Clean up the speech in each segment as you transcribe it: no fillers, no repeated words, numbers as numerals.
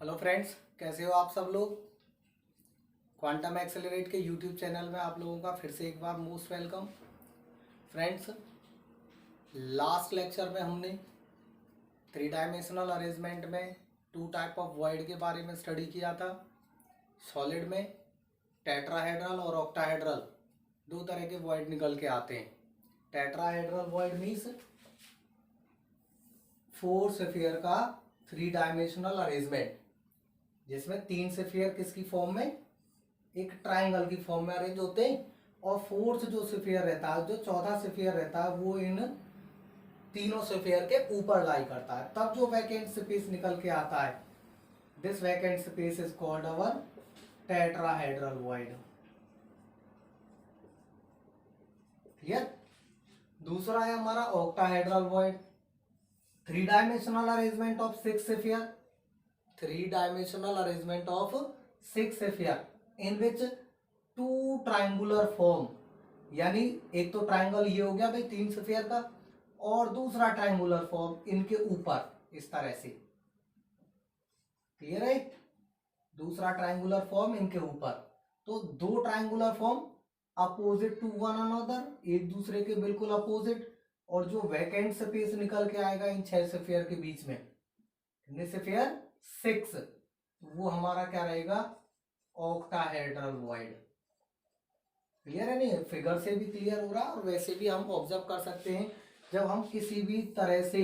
Hello friends, कैसे हो आप सब लोग। क्वांटम एक्सेलरेट के यूट्यूब चैनल में आप लोगों का फिर से एक बार most welcome. Friends, last lecture में हमने थ्री डायमेंशनल अरेंजमेंट में टू टाइप ऑफ वॉइड के बारे में स्टडी किया था। सॉलिड में टेट्राहेड्रल और ऑक्टाहेड्रल दो तरह के वॉइड निकल के आते हैं। Tetrahedral void means four sphere का थ्री डायमेंशनल अरेंजमेंट, जिसमें तीन स्फीयर किसकी फॉर्म में, एक ट्राइंगल की फॉर्म में अरेंज होते हैं, और फोर्थ जो स्फीयर रहता है, जो चौथा स्फीयर रहता है, वो इन तीनों स्फीयर के ऊपर लाई करता है। तब जो वैकेंट स्पेस निकल के आता है, this vacant space is called our tetrahedral void. Clear. दूसरा है हमारा octahedral void, three dimensional arrangement of six sphere, three dimensional arrangement of six sphere in which two triangular form, यानी एक तो ट्राइंगल ये हो गया भाई तीन स्फीयर का, और दूसरा ट्राइंगुलर फॉर्म इनके ऊपर इस तरह से। क्लियर है। दूसरा ट्राइंगुलर फॉर्म इनके ऊपर, तो दो triangular form opposite to one another, एक दूसरे के बिल्कुल अपोजिट, और जो वैकेंट स्पेस निकल के आएगा इन छह स्फीयर के बीच में, कितने स्फीयर, सिक्स, वो हमारा क्या रहेगा, ऑक्टाहेड्रल वॉइड। क्लियर है नहीं, फिगर से भी क्लियर हो रहा है और वैसे भी हम ऑब्जर्व कर सकते हैं। जब हम किसी भी तरह से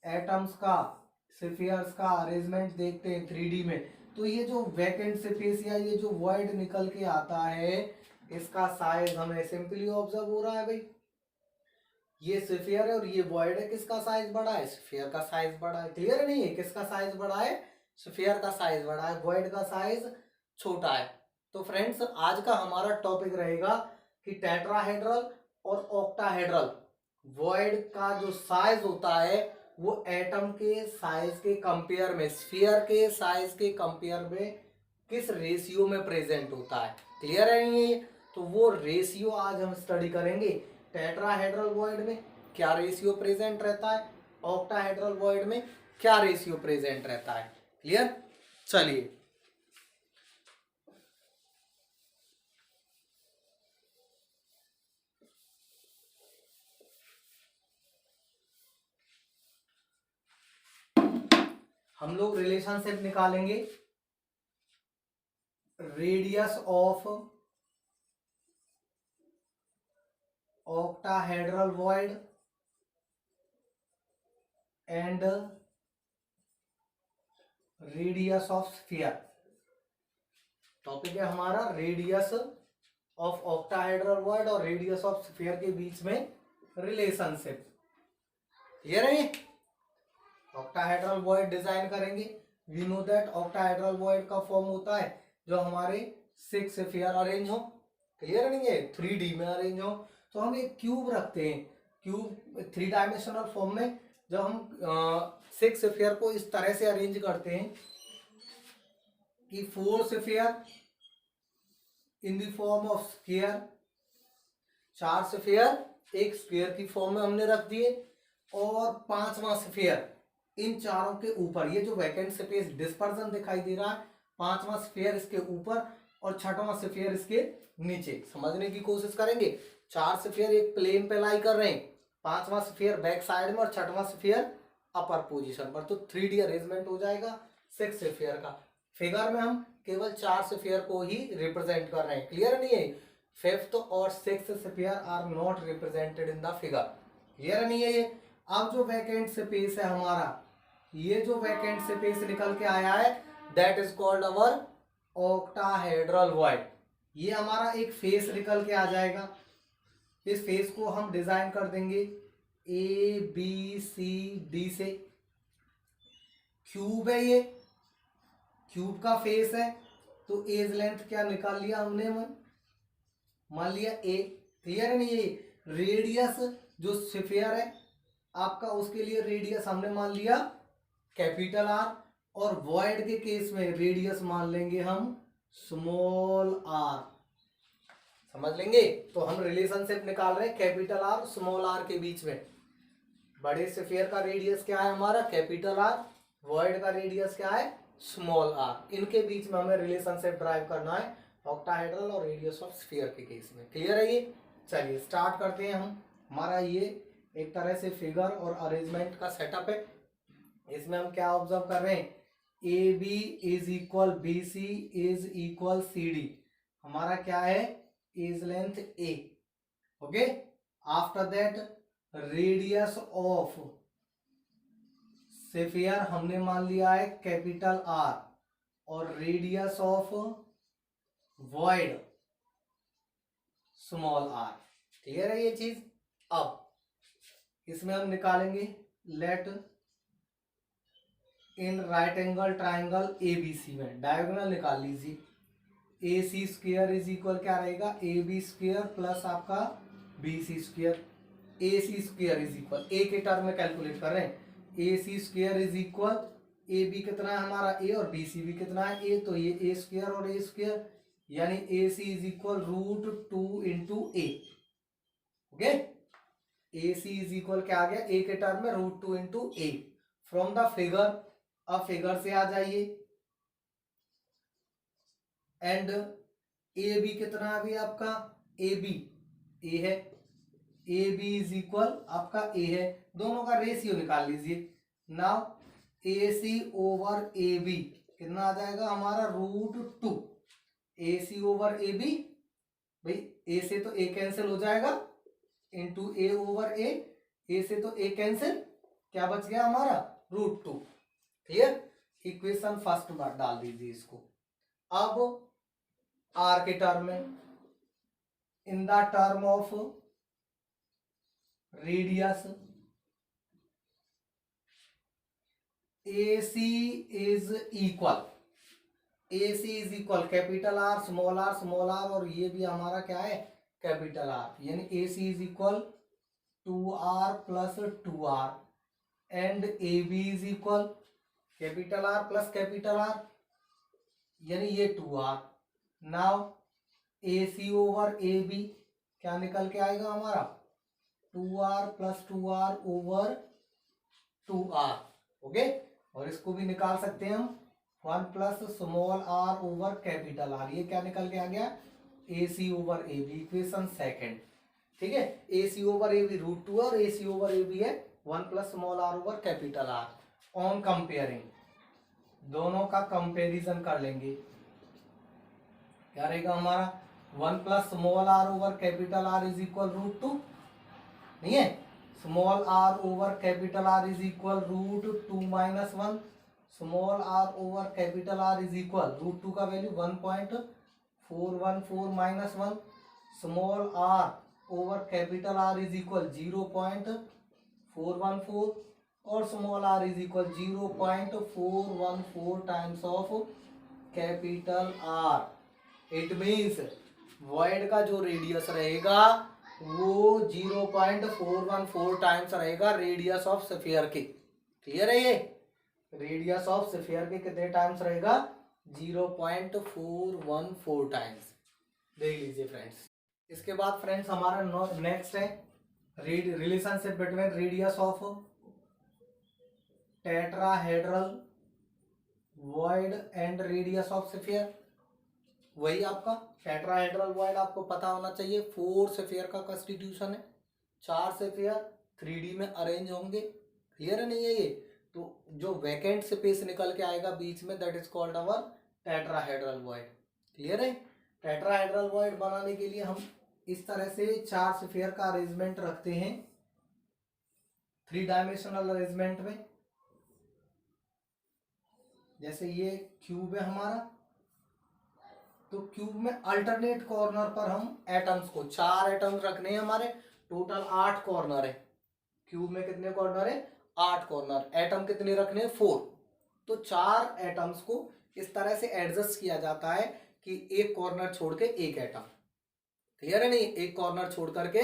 एटम्स का, स्फीयर्स का अरेंजमेंट देखते हैं 3D में, तो ये जो वैकेंट स्पेस या ये जो वॉइड निकल के आता है, इसका साइज हमें सिंपली ऑब्जर्व हो रहा है भाई, ये स्फीयर है और ये वॉइड है, किसका साइज बड़ा है, स्फीयर का साइज बड़ा है। क्लियर है नहीं है, किसका साइज बड़ा है, स्फीयर का साइज बड़ा है, वॉइड का साइज छोटा है। तो फ्रेंड्स, आज का हमारा टॉपिक रहेगा कि टेट्राहेड्रल और ऑक्टाहेड्रल वॉइड का जो साइज होता है वो एटम के साइज के कंपेयर में, स्फीयर के साइज के कंपेयर में किस रेशियो में प्रेजेंट होता है। क्लियर है ये, तो वो रेशियो आज हम स्टडी करेंगे। टेट्राहेड्रल वॉइड में क्या रेशियो प्रेजेंट रहता है, ऑक्टाहेड्रल वॉइड में क्या रेशियो प्रेजेंट रहता है। क्लियर। चलिए, हम लोग रिलेशनशिप निकालेंगे radius of octahedral void and radius of sphere. Topic है हमारा रेडियस ऑफ ऑक्टाहेड्रल वॉइड और रेडियस ऑफ स्फीयर के बीच में रिलेशनशिप। क्लियर है। ऑक्टाहेड्रल वॉइड डिजाइन करेंगे। We know that octahedral void का फॉर्म होता है जो हमारे सिक्स स्फीयर अरेंज हो। क्लियर नहीं है, 3D में अरेंज हो। तो हम एक क्यूब रखते हैं, क्यूब थ्री डायमेंशनल फॉर्म में जब हम सिक्स स्फीयर को इस तरह से अरेंज करते हैं कि four sphere in the form of square, चार स्फीयर एक स्क्वायर की फॉर्म में हमने रख दिए, और पांचवा स्फीयर इन चारों के ऊपर, ये जो वैकेंट स्पेस डिस्पर्जन दिखाई दे रहा है, पांचवा स्फीयर इसके ऊपर और छठवां स्फीयर इसके नीचे। समझने की कोशिश करेंगे। चार स्फीयर एक प्लेन पे लाई कर रहे हैं, पांचवा स्फीयर बैक साइड में और छठवां स्फीयर अपर पोजीशन पर, तो 3D अरेंजमेंट हो जाएगा सिक्स स्फीयर का। फिगर में हम केवल चार स्फीयर को ही रिप्रेजेंट कर रहे हैं। क्लियर नहीं है, फिफ्थ और sixth sphere are not represented in the figure. Clear नहीं है ये। अब जो वैकेंट स्पेस है हमारा, ये जो वैकेंट स्पेस निकल के आया है, that is called our octahedral void. ये हमारा एक फेस निकल के आ जाएगा। इस फेस को हम डिजाइन कर देंगे ABCD से। क्यूब है ये, क्यूब का फेस है, तो एज लेंथ क्या निकाल लिया हमने, मान लिया A। क्लियर है नहीं ये। रेडियस जो स्फीयर है आपका, उसके लिए रेडियस हमने मान लिया कैपिटल R, और वॉइड के केस में रेडियस मान लेंगे हम स्मॉल r। समझ लेंगे। तो हम रिलेशनशिप निकाल रहे हैं कैपिटल R स्मॉल r के बीच में। बड़े स्फीयर का रेडियस क्या है हमारा, कैपिटल R, वॉइड का रेडियस क्या है, स्मॉल आर, इनके बीच में हमें रिलेशनशिप ड्राइव करना है ऑक्टाहेड्रल और रेडियस ऑफ स्फीयर के केस में। क्लियर है ये? चलिए स्टार्ट करते हैं हम। हमारा ये एक तरह से फिगर और अरेंजमेंट का सेटअप है। इसमें हम क्या ऑब्जर्व कर रहे हैं, A B is equal B C is equal C D. हमारा क्या है, is length A. Okay, after that radius of sphere हमने मान लिया है कैपिटल आर, और radius of void small R. Clear है ये चीज? अब इसमें हम निकालेंगे, let in right angle triangle ABC में डायगोनल निकाल लीजिए। A C square is equal क्या रहेगा, ए बी स्क्वेयर प्लस आपका B C square. A C square is equal, A के टर्म में कैलकुलेट कर रहे हैं, A C square is equal A B कितना है हमारा ए, और बी सी भी कितना है ए, तो ये ए स्क्वेयर और ए स्क्वेयर, यानी A C is equal √2 into A. Okay, A C is equal क्या आ गया, ए के टर्म में √2 into A from the figure. अब फिगर से आ जाइए, एंड ए बी कितना है अभी आपका, ए बी ए है, ए बी इज इक्वल आपका ए है, दोनों का रेशियो निकाल लीजिए। Now A C over A B कितना आ जाएगा हमारा, √2। ए सी ओवर ए बी, भाई ए से तो ए कैंसिल हो जाएगा, इंटू ए ओवर ए से तो ए कैंसिल, क्या बच गया हमारा, √2। क्लियर? इक्वेशन फर्स्ट बार डाल दीजिए इसको। अब आर के टर्म में, in the term of radius A C is equal, A C is equal capital R small R, और ये भी हमारा क्या है कैपिटल आर, यानी A C is equal 2r plus 2r, and A B is equal capital R plus capital R, यानी ये 2r। Now A C over A B क्या निकल के आएगा हमारा, 2r plus 2r over 2r। Okay, और इसको भी निकाल सकते हैं हम, 1 plus small R over capital R, ये क्या निकल के आ गया, A C over A B, equation second. ठीक है, ए सी ओवर ए बी √2 और A C over A B है 1 plus small R over capital R. On comparing, दोनों का कंपेरिजन कर लेंगे, क्या रहेगा हमारा, 1 plus small R over capital R is equal √2, नहीं है, small R over capital R is equal √2 minus 1, small R over capital R is equal √2 का value 1.414 minus 1, small R over capital R is equal 0.414, और small R is equal 0.414 times of capital are. It means void का जो radius रहेगा वो 0.414 times रहेगा radius of sphere के। Clear है ये? रेडियस ऑफ स्फीयर के कितने टाइम्स रहेगा, 0.414 टाइम्स। देख लीजिए फ्रेंड्स। इसके बाद फ्रेंड्स हमारा नेक्स्ट है relationship between radius of tetrahedral void and radius of sphere. वही आपका टेट्राहेड्रल वॉइड आपको पता होना चाहिए, 4 स्फीयर का कंस्टिट्यूशन है, 4 स्फीयर 3D में अरेंज होंगे। क्लियर है नहीं है ये? तो जो वैकेंट स्पेस निकल के आएगा बीच में, that is called our tetrahedral void. Clear है? टेट्राहेड्रल वॉइड बनाने के लिए हम इस तरह से 4 स्फीयर का अरेंजमेंट रखते हैं 3 डायमेंशनल अरेंजमेंट में। जैसे ये क्यूब है हमारा, तो क्यूब में अल्टरनेट कॉर्नर पर हम एटम्स को 4 एटम्स रखने हैं हमारे, टोटल 8 कॉर्नर है। क्यूब में कितने कॉर्नर है, 8 कॉर्नर। एटम कितने रखने हैं, 4। तो 4 एटम्स को इस तरह से एडजस्ट किया जाता है कि एक कॉर्नर छोड़ के एक एटम। क्लियर है नहीं? एक कॉर्नर छोड़ करके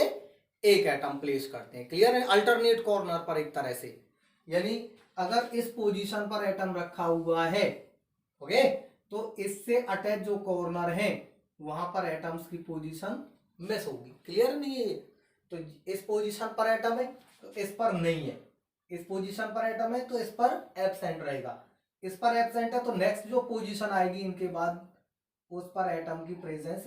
एक एटम प्लेस करते हैं। क्लियर है? अल्टरनेट कॉर्नर पर एक तरह से, यानी अगर इस पोजीशन पर एटम रखा हुआ है, ओके, तो इससे अटैच जो कॉर्नर है वहां पर एटम्स की पोजीशन मिस होगी। क्लियर नहीं है? तो इस पोजीशन पर एटम है तो इस पर नहीं है, इस पोजीशन पर एटम है तो इस पर एब्सेंट रहेगा। इस पर एब्सेंट है तो नेक्स्ट जो पोजीशन आएगी इनके बाद उस पर एटम की प्रेजेंस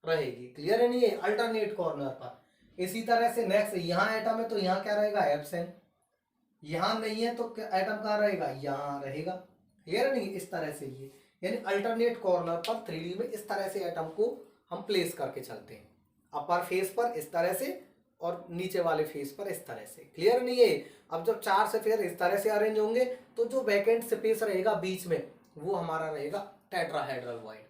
रहेगी। क्लियर है नहीं है? अल्टरनेट कॉर्नर पर। इसी तरह से नेक्स्ट यहाँ एटम है तो यहाँ क्या रहेगा? एब्सेंट। यहाँ नहीं है तो एटम कहाँ रहेगा? यहाँ रहेगा। क्लियर है नहीं? इस तरह से ये यानी अल्टरनेट कॉर्नर पर 3D में इस तरह से एटम को हम प्लेस करके चलते हैं। अपर फेस पर इस तरह से और नीचे वाले फेस पर इस तरह से। क्लियर नहीं है? अब जब 4 स्फीयर इस तरह से अरेंज होंगे तो जो वैकेंट स्पेस रहेगा बीच में वो हमारा रहेगा टेट्राहेड्रल वॉइड।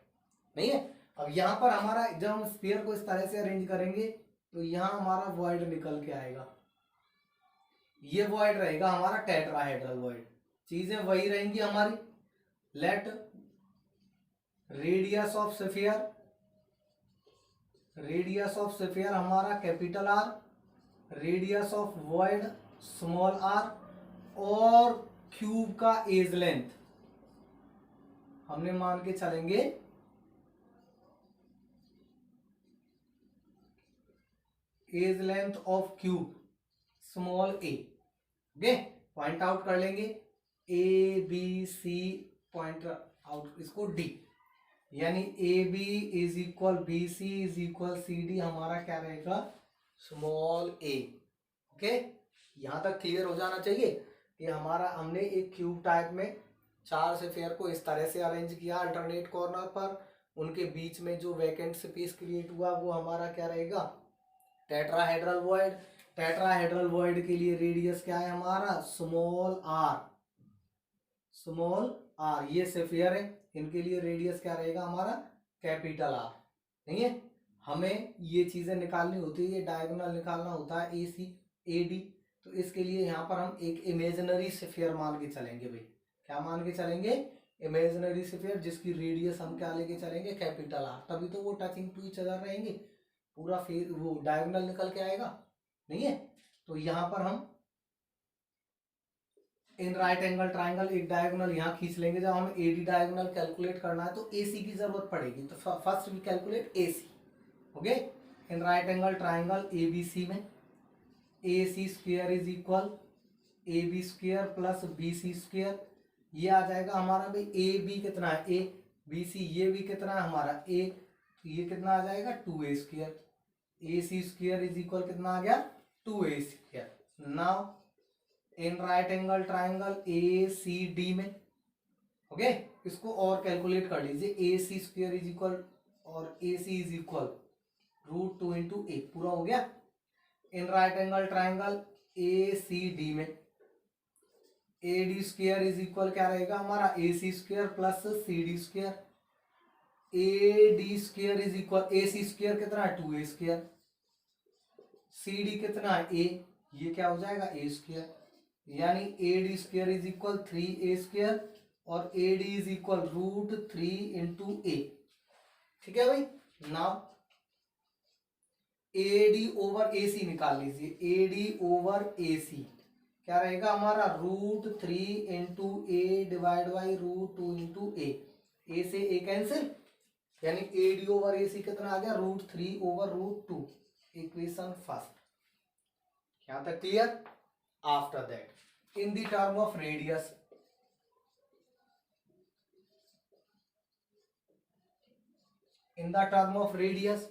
नहीं है? अब यहाँ पर हमारा जब हम स्फीयर को इस तरह से अरेंज करेंगे तो यहाँ हमारा वॉइड निकल के आएगा। ये वॉइड रहेगा हमारा टेट्राहेड्रल वॉइड। चीजें वही रहेंगी हमारी। लेट रेडियस ऑफ स्फीयर हमारा capital R, radius of void small R, और क्यूब का एज लेंथ हमने मान के चलेंगे edge length of cube small A. Okay, point out कर लेंगे A B C, point out इसको डी, यानी A B is equal B C is equal C D हमारा क्या रहेगा? Small A. ओके, यहां तक क्लियर हो जाना चाहिए कि हमारा हमने एक क्यूब टाइप में 4 स्फीयर को इस तरह से अरेंज किया अल्टरनेट कॉर्नर पर। उनके बीच में जो वैकेंट स्पेस क्रिएट हुआ वो हमारा क्या रहेगा? Tetrahedral void. टेट्राहेड्रल वॉइड के लिए रेडियस क्या है हमारा? Small R. स्मॉल आर ये स्फीयर है, इनके लिए रेडियस क्या रहेगा हमारा? Capital R. नहीं है? हमें ये चीजें निकालनी होती है, ये डायगोनल निकालना होता है ए सी ए डी। तो इसके लिए यहाँ पर हम एक इमेजिनरी स्फीयर मान के चलेंगे भाई। क्या मान के चलेंगे? इमेजिनरी स्फीयर जिसकी रेडियस हम क्या लेके चलेंगे? Capital R. तभी तो वो टचिंग टू ईच अदर रहेंगे, पूरा फेज वो डायगोनल निकल के आएगा। नहीं है? तो यहाँ पर हम इन राइट एंगल ट्राइंगल एक डायगोनल यहाँ खींच लेंगे। जब हमें एडी डायगोनल कैलकुलेट करना है तो एसी की जरूरत पड़ेगी, तो first we calculate AC. Okay, in right angle triangle ABC में A C square is equal A B square plus B C square. ये आ जाएगा हमारा भाई ए बी कितना है? ए बी सी ये भी कितना है हमारा? ए, तो ये कितना आ जाएगा? 2a square. A C square is equal कितना आ गया? 2a square. Now in right angle triangle A C D में, ओके, इसको और कैलकुलेट कर लीजिए। A C square is equal और A C is equal √2 into A, पूरा हो गया। In right angle triangle A C D में A D square is equal क्या रहेगा हमारा? A C square plus C D square. A D square is equal A C square कितना है? 2a square. C D कितना है? ए, ये क्या हो जाएगा? A square. यानी A D square is equal 3a square और A D is equal √3 into A. ठीक है भाई। Now A D over A C निकाल लीजिए। ए डी ओवर ए सी क्या रहेगा हमारा? √3 into A divide by √2 into A. A से ए कैंसिल, यानी ए डी ओवर ए सी कितना आ गया? √3 ओवर √2। Equation first. यहाँ तक clear? After that in the term of radius, in the term of radius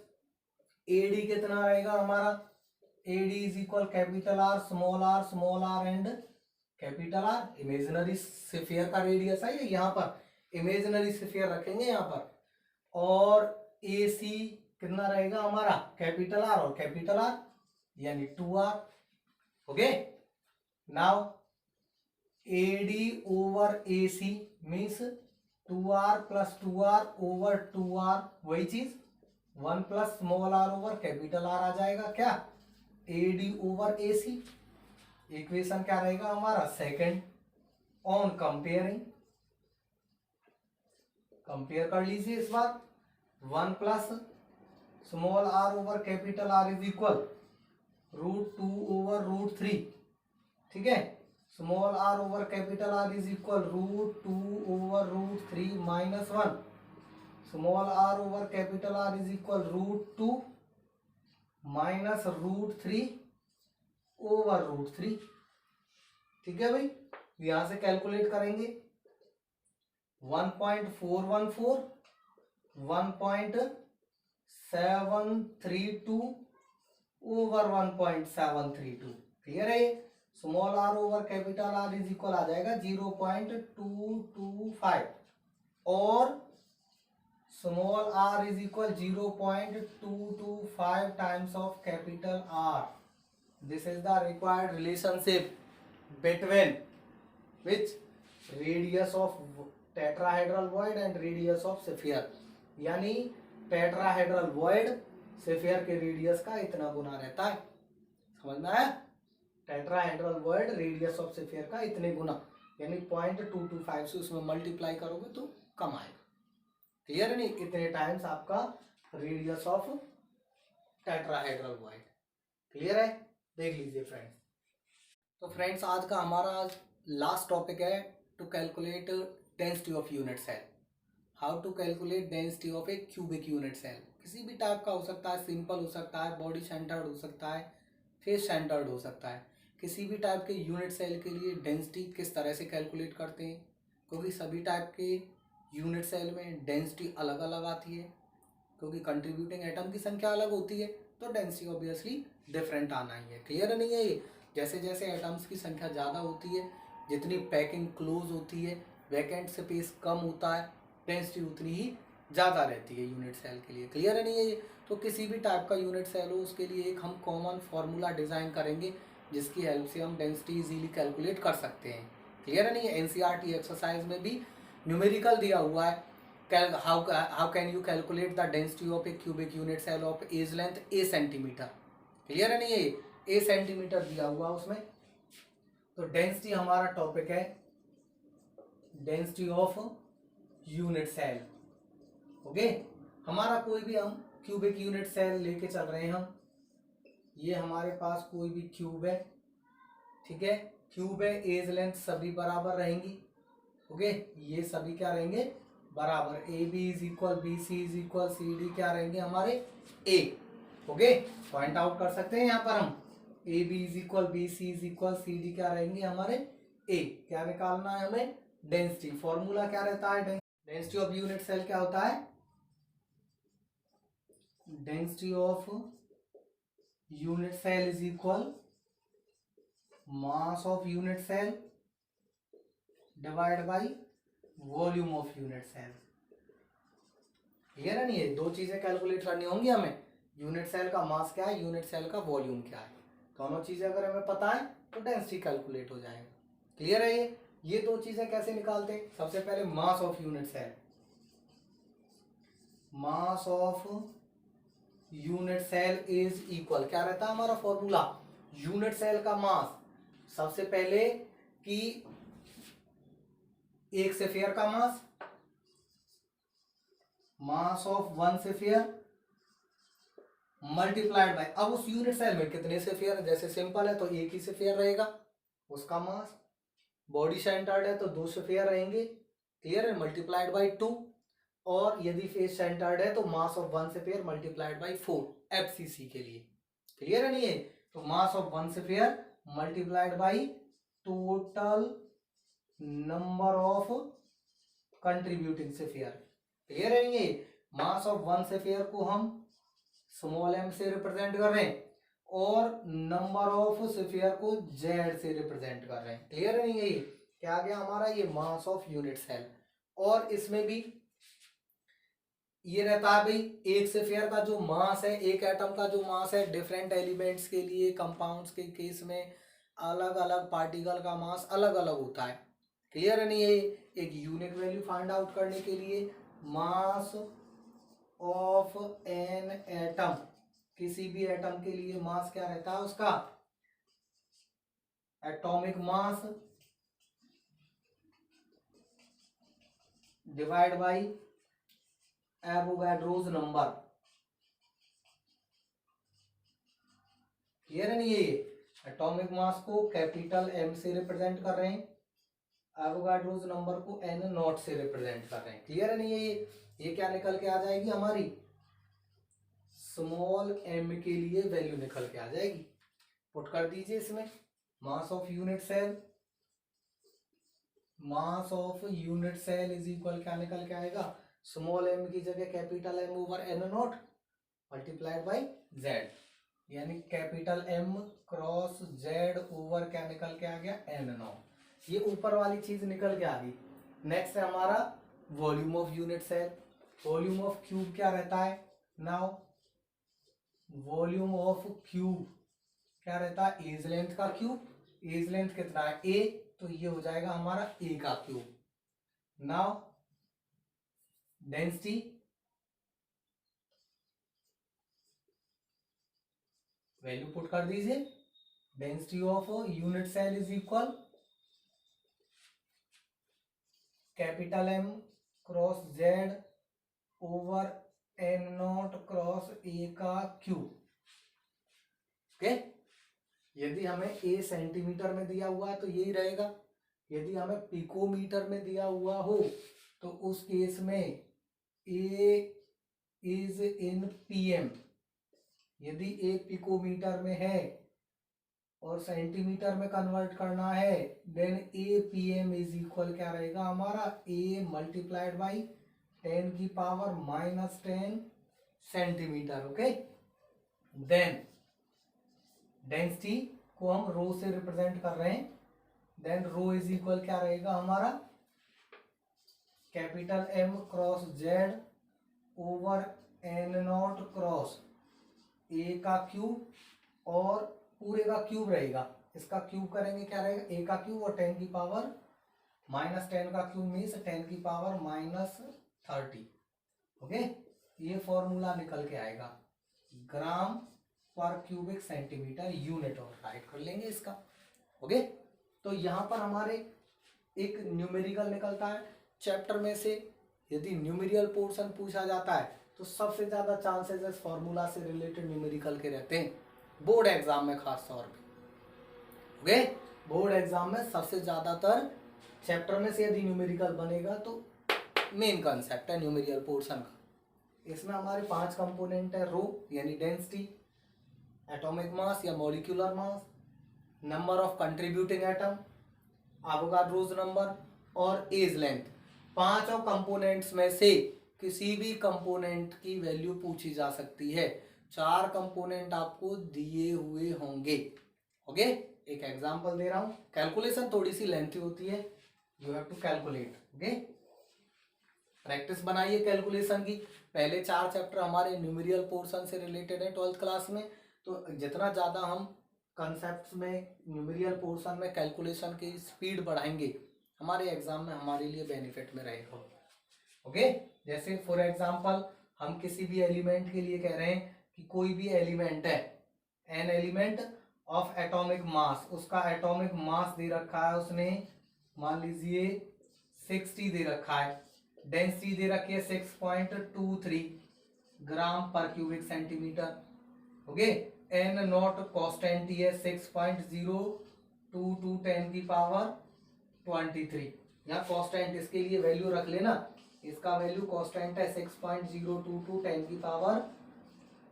AD कितना रहेगा हमारा? AD is equal capital R small R and capital R. Imaginary sphere का radius है ये, यहाँ पर इमेजिनरी स्फीयर रखेंगे यहाँ पर। और ए सी कितना रहेगा हमारा? कैपिटल आर और कैपिटल आर, यानी 2r। Okay, now A D over A C means 2r plus 2r over 2r, वही चीज 1 plus small R over capital R आ जाएगा क्या? A D over A C. Equation क्या रहेगा हमारा? सेकेंड। ऑन कंपेयरिंग, कंपेयर कर लीजिए इस बार। 1 plus small R over capital R is equal √2 over √3। ठीक है, small R over capital R is equal √2 over √3 minus 1। Small R over capital R is equal √2 minus √3 over √3। ठीक है भाई, यहां से कैलकुलेट करेंगे 1.414, 1.732 ओवर 1.732। क्लियर है? Small R over capital R is equal आ जाएगा 0.225 और small R is equal 0.225 times of capital R. This is the required relationship between which radius of tetrahedral void and radius of sphere. यानी tetrahedral void sphere के radius का इतना गुना रहता है। समझ में आया? Tetrahedral void radius of sphere का इतने गुना, यानी 0.225 से उसमें मल्टीप्लाई करोगे तो कम आएगा। क्लियर नहीं? इतने टाइम्स आपका radius of tetrahedral void. Clear है? देख लीजिए फ्रेंड्स। तो फ्रेंड्स आज का हमारा लास्ट टॉपिक है to calculate density of unit cell. How to calculate density of a cubic unit cell. किसी भी टाइप का हो सकता है, सिंपल हो सकता है, बॉडी सेंटर्ड हो सकता है, फेस सेंटर्ड हो सकता है। किसी भी टाइप के यूनिट सेल के लिए डेंसिटी किस तरह से कैलकुलेट करते हैं, क्योंकि सभी टाइप के यूनिट सेल में डेंसिटी अलग अलग आती है, क्योंकि कंट्रीब्यूटिंग एटम की संख्या अलग होती है, तो डेंसिटी ऑब्वियसली डिफरेंट आना ही है। क्लियर नहीं है ये? जैसे जैसे एटम्स की संख्या ज़्यादा होती है, जितनी पैकिंग क्लोज होती है, वैकेंट स्पेस कम होता है, डेंसिटी उतनी ही ज़्यादा रहती है यूनिट सेल के लिए। क्लियर नहीं है ये? तो किसी भी टाइप का यूनिट सेल हो उसके लिए एक हम कॉमन फार्मूला डिज़ाइन करेंगे जिसकी हेल्प से हम डेंसिटी इजीली कैलकुलेट कर सकते हैं। क्लियर नहीं है? एनसीईआरटी एक्सरसाइज में भी न्यूमेरिकल दिया हुआ है, how can you calculate the density of a cubic unit cell of edge length a centimetre. Clear नहीं है? ए सेंटीमीटर दिया हुआ उसमें। तो डेंसिटी हमारा टॉपिक है, density of unit cell. Okay, हमारा कोई भी हम क्यूबिक यूनिट सेल लेके चल रहे हैं हम। ये हमारे पास कोई भी क्यूब है, ठीक है? क्यूब है, एज लेंथ सभी बराबर रहेंगी। ओके, ये सभी क्या रहेंगे? बराबर। A B is equal B C is equal C D क्या रहेंगे हमारे? ए। ओके, पॉइंट आउट कर सकते हैं यहाँ पर हम। A B is equal B C is equal C D क्या रहेंगे हमारे? ए। क्या निकालना है हमें? डेंसिटी। फॉर्मूला क्या रहता है? डेंसिटी ऑफ यूनिट सेल क्या होता है? Density of unit cell is equal mass of unit cell divide by volume of unit cell. Clear है नहीं? ये दो चीजें कैलकुलेट करनी होंगी हमें। यूनिट सेल का मास क्या है, यूनिट सेल का वॉल्यूम क्या है। दोनों चीजें अगर हमें पता है तो डेंसिटी कैलकुलेट हो जाएगा। क्लियर है? ये दो चीजें कैसे निकालते हैं? सबसे पहले mass of unit cell. Mass of unit cell is equal क्या रहता है हमारा फॉर्मूला? यूनिट सेल का मास, सबसे पहले कि एक स्फीयर का mass, mass of one sphere multiplied by, अब उस यूनिट सेल में कितने स्फीयर है, जैसे सिंपल है तो एक ही स्फीयर रहेगा उसका मास। बॉडी सेंटर्ड है तो दो स्फीयर रहेंगे। क्लियर है? Multiplied by 2। और यदि फेस सेंटर्ड है तो मास of one sphere multiplied bye 4 FCC के लिए। क्लियर है नहीं है? तो मास of one sphere multiplied by total number of contributing sphere. Clear है नहीं है? मास ऑफ वन स्फीयर को हम स्मॉल m से रिप्रेजेंट कर रहे हैं और नंबर ऑफ स्फीयर को z से रिप्रेजेंट कर रहे हैं। क्लियर है नहीं है? ये क्या आ गया हमारा? ये मास ऑफ यूनिट सेल। और इसमें भी ये रहता है भाई, एक स्फीयर का जो मास है, एक एटम का जो मास है, डिफरेंट एलिमेंट्स के लिए, कंपाउंड्स के केस में अलग अलग पार्टिकल का मास अलग अलग होता है। क्लियर है नहीं है? एक यूनिक वैल्यू फाइंड आउट करने के लिए मास ऑफ एन एटम, किसी भी एटम के लिए मास क्या रहता है उसका? Atomic mass divide by Avogadro's number. Clear है नहीं है? एटॉमिक मास को कैपिटल M से रिप्रेजेंट कर रहे हैं, एवोगाड्रोस नंबर को N0 से रिप्रेजेंट कर रहे हैं। क्लियर है नहीं है? ये क्या निकल के आ जाएगी हमारी? स्मॉल m के लिए वैल्यू निकल के आ जाएगी। पुट कर दीजिए इसमें, mass of unit cell mass of unit cell is equal क्या निकल के आएगा, स्मॉल एम की जगह capital M over N naught multiplied by Z, यानी capital M cross Z over क्या निकल के आ गया, एन नॉट। ये ऊपर वाली चीज निकल के आ गई। नेक्स्ट है हमारा volume of unit cell. Volume of cube क्या रहता है, नाउ वॉल्यूम ऑफ क्यूब क्या रहता है, एज लेंथ का क्यूब। एज लेंथ कितना है, ए, तो ये हो जाएगा हमारा ए का cube. Now density, value put कर दीजिए, density of unit cell is equal capital M cross Z over N naught cross A का क्यूब। ओके, यदि हमें ए सेंटीमीटर में दिया हुआ है तो यही रहेगा, यदि हमें पिकोमीटर में दिया हुआ हो तो उस केस में ए इज इन पीएम। यदि ए पिकोमीटर में है और सेंटीमीटर में कन्वर्ट करना है, then A pm is equal क्या रहेगा हमारा, ए मल्टीप्लाइड बाई 10 की power -10 centimetre. Okay, then density को हम रो से रिप्रेजेंट कर रहे हैं, देन रो इज इक्वल क्या रहेगा हमारा, capital M cross Z over N naught cross A का क्यूब और पूरे का क्यूब रहेगा, इसका क्यूब करेंगे क्या रहेगा, ए का क्यूब और 10 की पावर -10 का क्यूब मीन्स 10 की पावर -30। ओके, ये फॉर्मूला निकल के आएगा, ग्राम पर क्यूबिक सेंटीमीटर यूनिट, और राइट कर लेंगे इसका। ओके, तो यहाँ पर हमारे एक न्यूमेरिकल निकलता है चैप्टर में से। यदि न्यूमेरिकल पोर्शन पूछा जाता है तो सबसे ज्यादा चांसेस इस फॉर्मूला से रिलेटेड न्यूमेरिकल के रहते हैं, बोर्ड एग्जाम में खास तौर पे। ओके, बोर्ड एग्जाम में सबसे ज्यादातर चैप्टर में से यदि न्यूमेरिकल बनेगा तो मेन कंसेप्ट है न्यूमेरिकल पोर्शन का। इसमें हमारे 5 कंपोनेंट है, रो यानी डेंसिटी, एटॉमिक मास या molecular mass, number of contributing atom, Avogadro's number और एज लेंथ। 5 कंपोनेंट्स में से किसी भी कंपोनेंट की वैल्यू पूछी जा सकती है। 4 कंपोनेंट आपको दिए हुए होंगे। ओके, एक एग्जांपल दे रहा हूं, कैलकुलेशन थोड़ी सी लेंथी होती है, you have to calculate. Okay, practice बनाइए कैलकुलेशन की। पहले 4 चैप्टर हमारे न्यूमेरिकल पोर्शन से रिलेटेड है 12th क्लास में, तो जितना ज़्यादा हम कंसेप्ट्स में न्यूमेरिकल पोर्शन में कैलकुलेशन की स्पीड बढ़ाएंगे, हमारे एग्जाम में हमारे लिए बेनिफिट में रहेगा। ओके, जैसे फॉर एग्जांपल हम किसी भी एलिमेंट के लिए कह रहे हैं कि कोई भी एलिमेंट है, an element of atomic mass, उसका एटॉमिक मास दे रखा है उसने, मान लीजिए 60 दे रखा है, डेंसिटी दे रखी है 6.23 gram per cubic centimetre. Okay, N naught constant है 6.022 10 की पावर 23। यहाँ कॉन्स्टेंट इसके लिए वैल्यू रख लेना, इसका वैल्यू कॉन्स्टेंट है 6.022 10 की पावर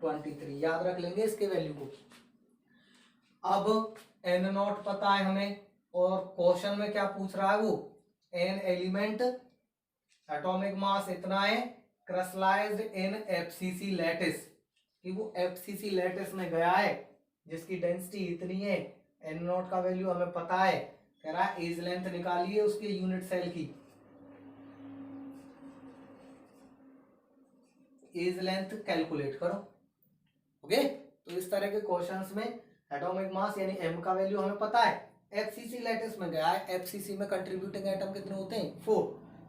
23, याद रख लेंगे इसके वैल्यू को। अब एन नॉट पता है हमें, और क्वेश्चन में क्या पूछ रहा है वो, एन एलिमेंट एटॉमिक मास इतना है, क्रिस्टलाइज्ड इन एफसीसी लैटिस, कि वो एफसीसी लैटिस में गया है जिसकी डेंसिटी इतनी है, एन नॉट का वैल्यू हमें पता है, कह रहा है एज लेंथ निकालिए उसके यूनिट सेल की, एज लेंथ कैलकुलेट करो। ओके, तो इस तरह के क्वेश्चंस में एटॉमिक मास यानी एम का वैल्यू हमें पता है, एफसीसी लैटिस में गया है, एफसीसी में कंट्रीब्यूटिंग एटम कितने होते हैं 4,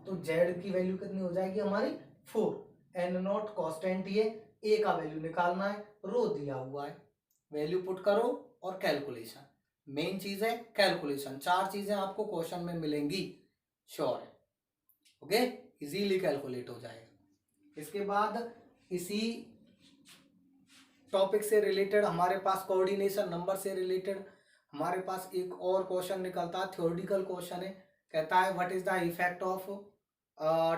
तो जेड की वैल्यू कितनी हो जाएगी हमारी 4, एन नॉट कॉन्स्टेंट ये, ए का वैल्यू निकालना है, रो दिया हुआ है, वैल्यू पुट करो और कैलकुलेशन। मेन चीज है कैलकुलेशन, 4 चीजें आपको क्वेश्चन में मिलेंगी, श्योर है। ओके, इजीली कैलकुलेट हो जाएगा। इसके बाद इसी टॉपिक से रिलेटेड हमारे पास कोऑर्डिनेशन नंबर से रिलेटेड हमारे पास एक और क्वेश्चन निकलता है, थ्योरेटिकल क्वेश्चन है, कहता है what is the effect of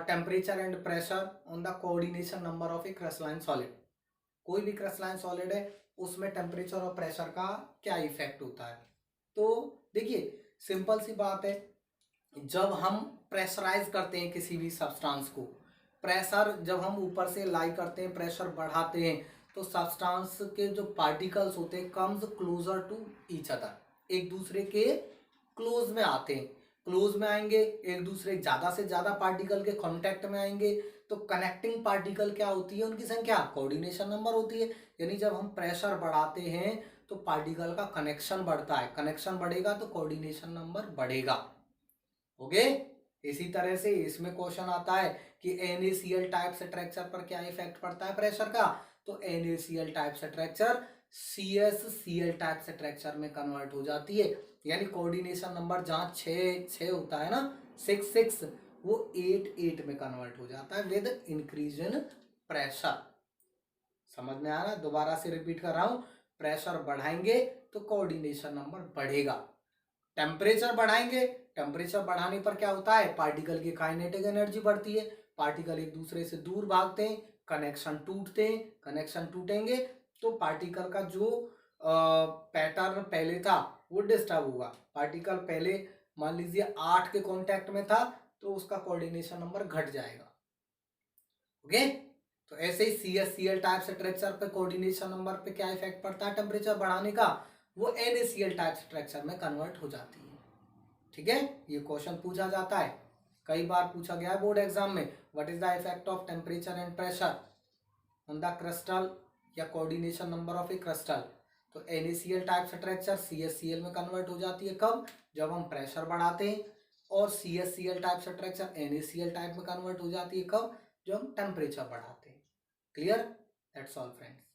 temperature and pressure on the coordination number of A crystalline solid. कोई भी क्रिस्टलाइन सॉलिड है उसमें टेम्परेचर और प्रेशर का क्या इफेक्ट होता है। तो देखिए सिंपल सी बात है, जब हम प्रेशराइज करते हैं किसी भी सब्सटेंस को, प्रेशर जब हम ऊपर से लाई करते हैं, प्रेशर बढ़ाते हैं, तो सब्सटेंस के जो पार्टिकल्स होते हैं comes closer to each other, एक दूसरे के क्लोज में आते हैं, क्लोज में आएंगे, एक दूसरे ज़्यादा से ज़्यादा पार्टिकल के कांटेक्ट में आएंगे, तो कनेक्टिंग पार्टिकल क्या होती है, उनकी संख्या कोऑर्डिनेशन नंबर होती है। यानी जब हम प्रेशर बढ़ाते हैं तो पार्टिकल का कनेक्शन बढ़ता है, कनेक्शन बढ़ेगा तो कोऑर्डिनेशन नंबर बढ़ेगा। ओके, इसी तरह से इसमें क्वेश्चन आता है कि NaCl टाइप स्ट्रक्चर पर क्या इफेक्ट पड़ता है प्रेशर का, तो NaCl type structure CsCl type structure में कन्वर्ट हो जाती है। यानी कोऑर्डिनेशन नंबर जहाँ 6 होता है ना, 6 वो 8 में कन्वर्ट हो जाता है विद इंक्रीज इन प्रेशर। समझ में आ रहा है? दोबारा से रिपीट कर रहा हूं, प्रेशर बढ़ाएंगे तो कोऑर्डिनेशन नंबर बढ़ेगा, टेम्परेचर बढ़ाएंगे, टेम्परेचर बढ़ाने पर क्या होता है, पार्टिकल की काइनेटिक एनर्जी बढ़ती है, पार्टिकल एक दूसरे से दूर भागते हैं, कनेक्शन टूटते हैं, कनेक्शन टूटेंगे तो पार्टिकल का जो पैटर्न पहले था वो डिस्टर्ब होगा। पार्टिकल पहले मान लीजिए 8 के कांटेक्ट में था तो उसका कोऑर्डिनेशन नंबर घट जाएगा। ओके, तो ऐसे ही CsCl टाइप स्ट्रक्चर पे कोऑर्डिनेशन नंबर पे क्या इफेक्ट पड़ता है टेम्परेचर बढ़ाने का, वो NaCl टाइप स्ट्रक्चर में कन्वर्ट हो जाती है। ठीक है, ये क्वेश्चन पूछा जाता है, कई बार पूछा गया है बोर्ड एग्जाम में, what is the effect of temperature and pressure on the crystal या coordination number of a crystal. तो NaCl टाइप स्ट्रक्चर CsCl में कन्वर्ट हो जाती है कब, जब हम प्रेशर बढ़ाते हैं, और CsCl type structure NaCl type में कन्वर्ट हो जाती है कब, जब हम टेम्परेचर बढ़ाते हैं। क्लियर? That's all friends.